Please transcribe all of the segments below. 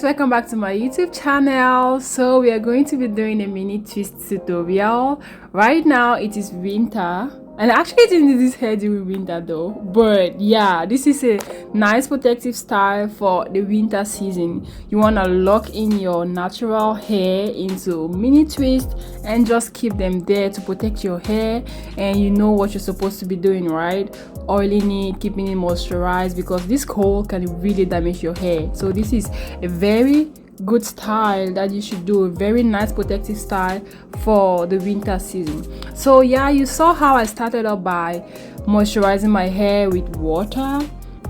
welcome back to my YouTube channel. So we are going to be doing a mini twist tutorial. Right now it is winter, and I actually didn't do this hair during winter though, but yeah, this is a nice protective style for the winter season. You want to lock in your natural hair into mini twist and just keep them there to protect your hair, and you know what you're supposed to be doing, right? Oiling it, keeping it moisturized, because this cold can really damage your hair. So this is a very good style that you should do, a very nice protective style for the winter season. So yeah, you saw how I started up by moisturizing my hair with water,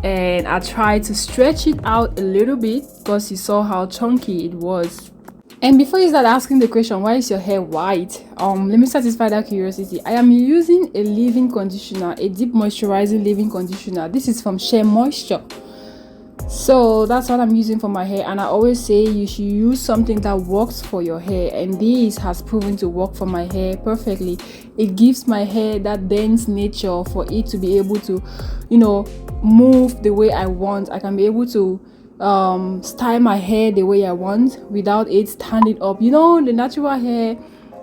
and I tried to stretch it out a little bit because you saw how chunky it was. And before you start asking the question, why is your hair white, let me satisfy that curiosity. I am using a leave-in conditioner, a deep moisturizing leave-in conditioner. This is from Shea Moisture. So that's what I'm using for my hair, and I always say you should use something that works for your hair, and this has proven to work for my hair perfectly. It gives my hair that dense nature for it to be able to, you know, move the way I want. I can be able to style my hair the way I want without it standing up. You know, the natural hair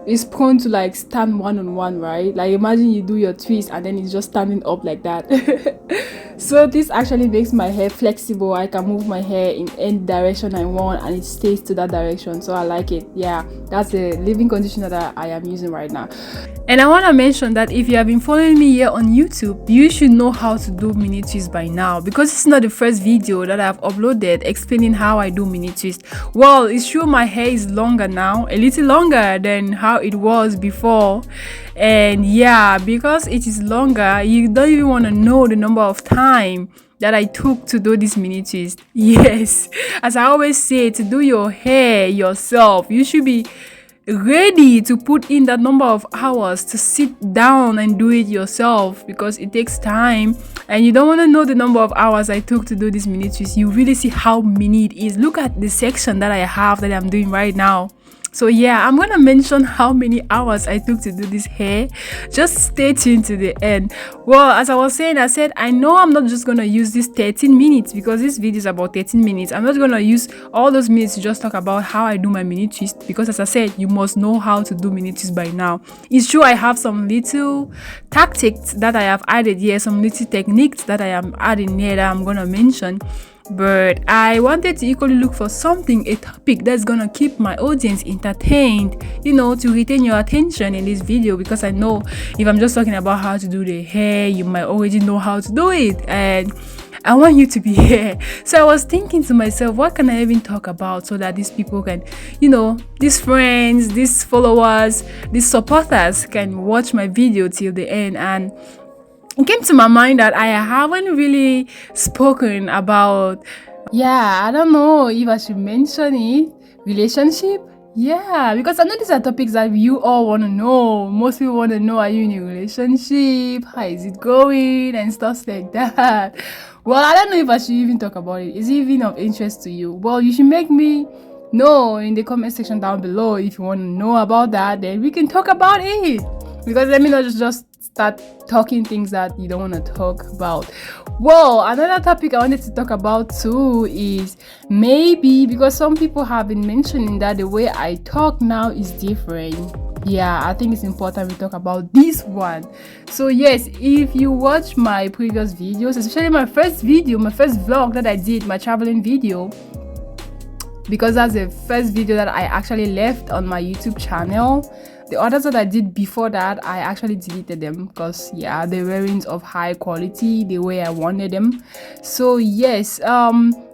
is prone to like stand one on one, right? Like imagine you do your twist and then it's just standing up like that. So this actually makes my hair flexible. I can move my hair in any direction I want and it stays to that direction. So I like it. Yeah, that's the leave-in conditioner that I am using right now. And I want to mention that if you have been following me here on YouTube, you should know how to do mini twist by now, because it's not the first video that I've uploaded explaining how I do mini twist. Well, it's true my hair is longer now, a little longer than how it was before. And yeah, because it is longer, you don't even want to know the number of time that I took to do this mini twist. Yes, as I always say, to do your hair yourself, you should be ready to put in that number of hours to sit down and do it yourself, because it takes time and you don't want to know the number of hours I took to do this mini twist. You really see how mini it is. Look at the section that I have that I'm doing right now. So yeah, I'm gonna mention how many hours I took to do this hair. Just stay tuned to the end. Well, as I was saying, I said I know I'm not just gonna use this 13 minutes, because this video is about 13 minutes. I'm not gonna use all those minutes to just talk about how I do my mini twist, because as I said, you must know how to do mini twist by now. It's true I have some little tactics that I have added here, some little techniques that I am adding here that I'm gonna mention. But I wanted to equally look for something, a topic that's gonna keep my audience entertained, you know, to retain your attention in this video, because I know if I'm just talking about how to do the hair, you might already know how to do it, and I want you to be here. So I was thinking to myself, what can I even talk about so that these people can, you know, these friends, these followers, these supporters can watch my video till the end. And it came to my mind that I haven't really spoken about, yeah, I don't know if I should mention it, relationship. Yeah, because I know these are topics that you all want to know. Most people want to know, are you in a relationship? How is it going? And stuff like that. Well, I don't know if I should even talk about it. Is it even of interest to you? Well, you should make me know in the comment section down below if you want to know about that. Then we can talk about it. Because let me not just start talking things that you don't want to talk about. Well, another topic I wanted to talk about too is maybe, because some people have been mentioning that the way I talk now is different. Yeah, I think it's important we talk about this one. So yes, if you watch my previous videos, especially my first video, my first vlog that I did, my traveling video, because that's the first video that I actually left on my YouTube channel. The others that I did before that, I actually deleted them because yeah, they weren't of high quality the way I wanted them. So yes,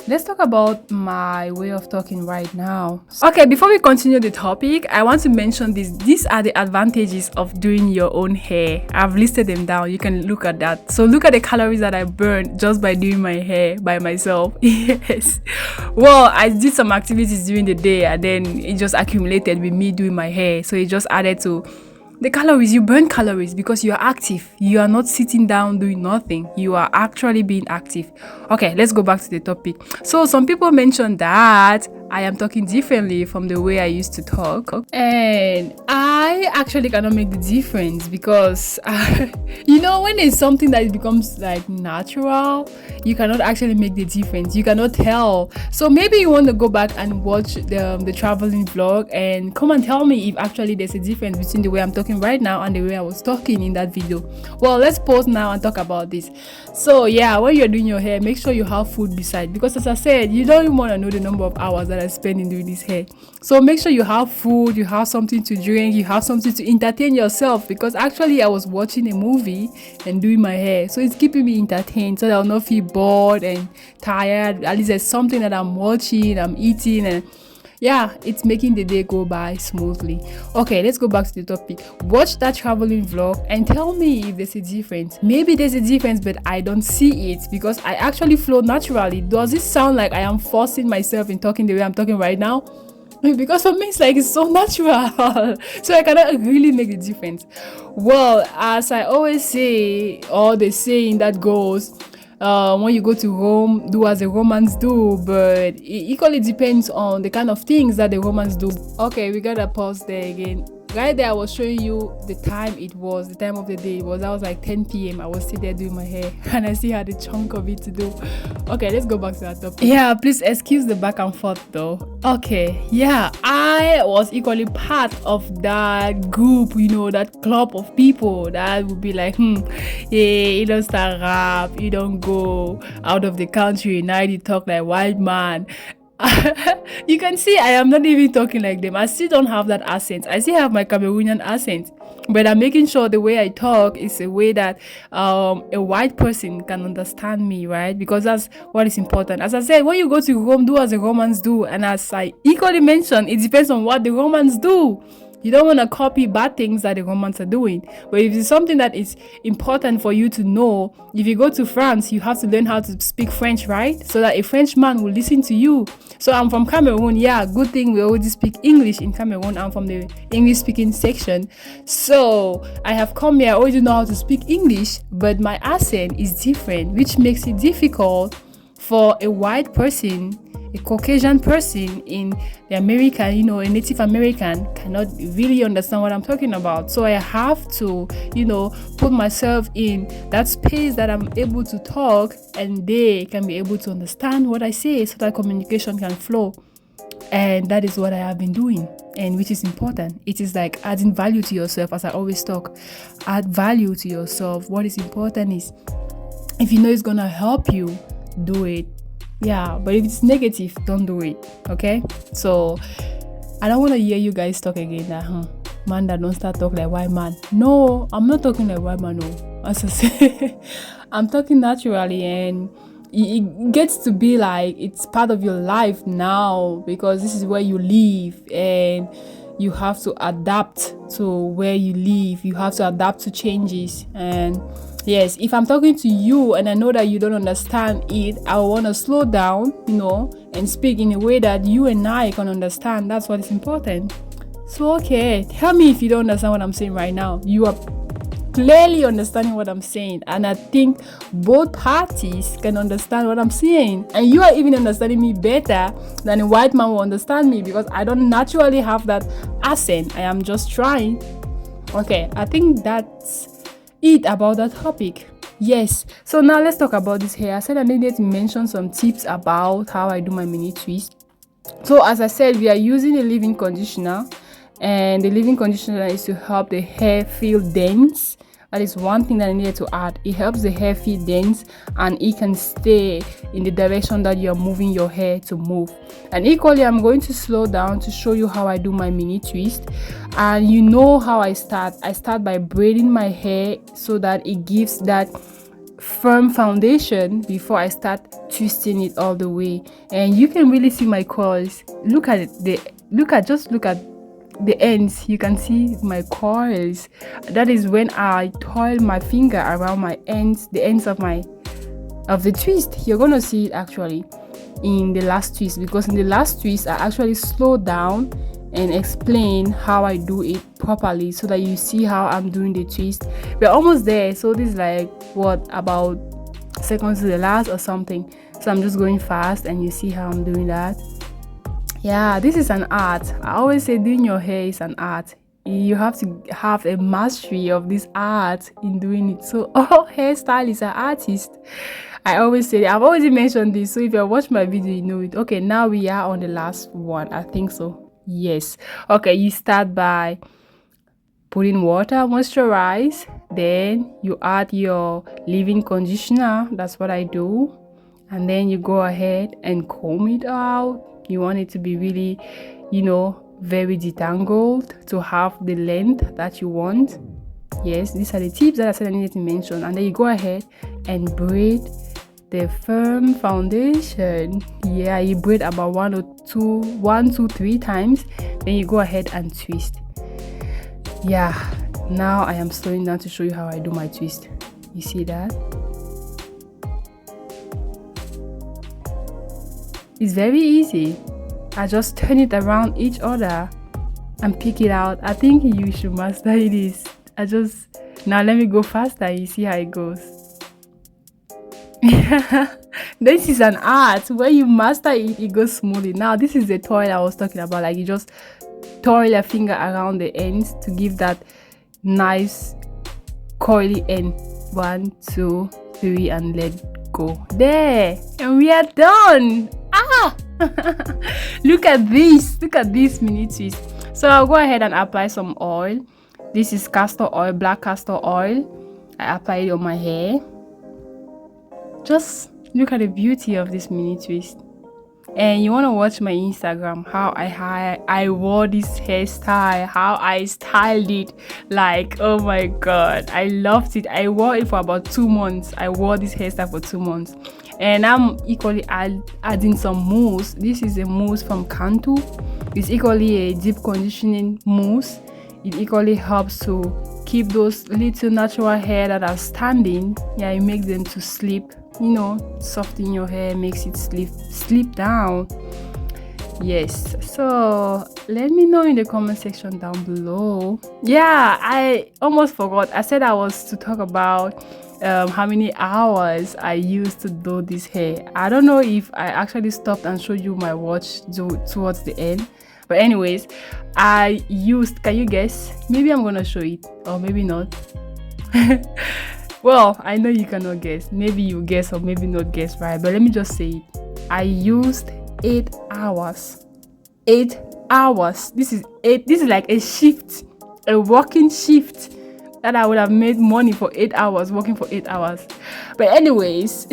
let's talk about my way of talking right now. Okay, before we continue the topic, I want to mention this. These are the advantages of doing your own hair. I've listed them down. You can look at that. So look at the calories that I burned just by doing my hair by myself. Yes. Well, I did some activities during the day and then it just accumulated with me doing my hair. So it just added to the calories. You burn calories because you are active. You are not sitting down doing nothing. You are actually being active. Okay, let's go back to the topic. So some people mentioned that I am talking differently from the way I used to talk. And I actually cannot make the difference because, when it's something that becomes like natural, you cannot actually make the difference. You cannot tell. So maybe you want to go back and watch the traveling vlog and come and tell me if actually there's a difference between the way I'm talking right now and the way I was talking in that video. Well, let's pause now and talk about this. So yeah, when you're doing your hair, make sure you have food beside, because as I said, you don't even want to know the number of hours that I spend in doing this hair. So make sure you have food, you have something to drink, you have something to entertain yourself, because actually I was watching a movie and doing my hair, so it's keeping me entertained so that I'll not feel bored and tired. At least there's something that I'm watching, I'm eating, and yeah, it's making the day go by smoothly. Okay, let's go back to the topic. Watch that traveling vlog and tell me if there's a difference. Maybe there's a difference, but I don't see it because I actually flow naturally. Does it sound like I am forcing myself in talking the way I'm talking right now? Because for me, it's so natural. So I cannot really make the difference. Well, as I always say, or the saying that goes, when you go to Rome, do as the Romans do, but it equally depends on the kind of things that the Romans do. Okay, we gotta pause there again. Right there, I was showing you the time the time of the day it was. I was like 10 p.m. I was still there doing my hair and I still had a chunk of it to do. Okay, let's go back to that topic. Yeah, please excuse the back and forth though. Okay, yeah, I was equally part of that group, that club of people that would be like, yeah, you don't start rap, you don't go out of the country, now you talk like white man. You can see I am not even talking like them. I still don't have that accent. I still have my Cameroonian accent, but I'm making sure the way I talk is a way that a white person can understand me, right? Because that's what is important. As I said, when you go to Rome, do as the Romans do, and as I equally mentioned, it depends on what the Romans do. You don't want to copy bad things that the Romans are doing. But if it's something that is important for you to know, if you go to France, you have to learn how to speak French, right? So that a Frenchman will listen to you. So I'm from Cameroon. Yeah, good thing we already speak English in Cameroon. I'm from the English speaking section. So I have come here, I already know how to speak English, but my accent is different, which makes it difficult for a white person, a Caucasian person in the American, a Native American cannot really understand what I'm talking about. So I have to, put myself in that space that I'm able to talk and they can be able to understand what I say so that communication can flow. And that is what I have been doing, and which is important. It is like adding value to yourself, as I always talk. Add value to yourself. What is important is, if you know it's gonna help you, do it. Yeah, but if it's negative, don't do it. Okay? So I don't want to hear you guys talk again that man that don't start talking like white man. No, I'm not talking like white man. No, as I say, I'm talking naturally, and it gets to be like it's part of your life now, because this is where you live and you have to adapt to where you live. You have to adapt to changes. And yes, if I'm talking to you and I know that you don't understand it, I want to slow down, and speak in a way that you and I can understand. That's what is important. So, okay, tell me if you don't understand what I'm saying right now. You are clearly understanding what I'm saying, and I think both parties can understand what I'm saying, and you are even understanding me better than a white man will understand me, because I don't naturally have that accent. I am just trying. Okay, I think that's it about that topic. Yes, so now let's talk about this hair. I said I needed to mention some tips about how I do my mini twist. So as I said, we are using a leave-in conditioner, and the leave-in conditioner is to help the hair feel dense. That is one thing that I needed to add. It helps the hair feel dense and it can stay in the direction that you are moving your hair to move. And equally, I'm going to slow down to show you how I do my mini twist. And you know how I start. I start by braiding my hair so that it gives that firm foundation before I start twisting it all the way. And you can really see my coils. Look at the ends. You can see my coils. That is when I toil my finger around the ends of the twist. You're gonna see it actually in the last twist, because in the last twist I actually slow down and explain how I do it properly so that you see how I'm doing the twist. We're almost there, so this is like about seconds to the last or something. So I'm just going fast and you see how I'm doing that. Yeah, this is an art. I always say doing your hair is an art. You have to have a mastery of this art in doing it. So, oh, hairstyle is an artist. I always say, I've already mentioned this. So, if you watch my video, you know it. Okay, now we are on the last one. I think so. Yes. Okay, you start by putting water, moisturize. Then you add your leave-in conditioner. That's what I do. And then you go ahead and comb it out. You want it to be really, very detangled to have the length that you want. Yes, these are the tips that I said I needed to mention. And then you go ahead and braid the firm foundation. Yeah, you braid about 1, 2, 3 times. Then you go ahead and twist. Yeah, now I am slowing down to show you how I do my twist. You see that? It's very easy. I just turn it around each other and pick it out. I think you should master this. Now let me go faster. You see how it goes. This is an art. When you master it, it goes smoothly. Now this is the twirl I was talking about. Like you just twirl your finger around the ends to give that nice coily end. 1, 2, 3 and let go. There, and we are done. Look at this mini twist. So I'll go ahead and apply some oil. This is castor oil, black castor oil. I apply it on my hair. Just look at the beauty of this mini twist. And you want to watch my Instagram, how I wore this hairstyle, how I styled it. Like, oh my god, I loved it. I wore it for about 2 months. I wore this hairstyle for 2 months. And I'm equally adding some mousse. This is a mousse from Cantu. It's equally a deep conditioning mousse. It equally helps to keep those little natural hair that are standing. Yeah, it makes them to sleep. Soften your hair, makes it sleep down. Yes, so let me know in the comment section down below. Yeah, I almost forgot. I said I was to talk about how many hours I used to do this hair. I don't know if I actually stopped and showed you my watch towards the end, but anyways, I used, can you guess? Maybe I'm gonna show it, or maybe not. Well, I know you cannot guess. Maybe you guess or maybe not guess, right? But let me just say it. I used 8 hours. 8 hours. This is like a shift, a working shift that I would have made money for 8 hours, working for 8 hours. But anyways,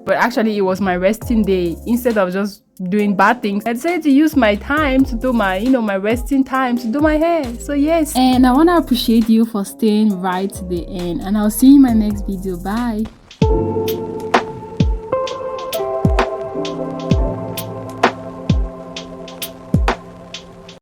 but actually it was my resting day. Instead of just doing bad things, I decided to use my time to do my resting time to do my hair. So yes, and I want to appreciate you for staying right to the end, and I'll see you in my next video. Bye.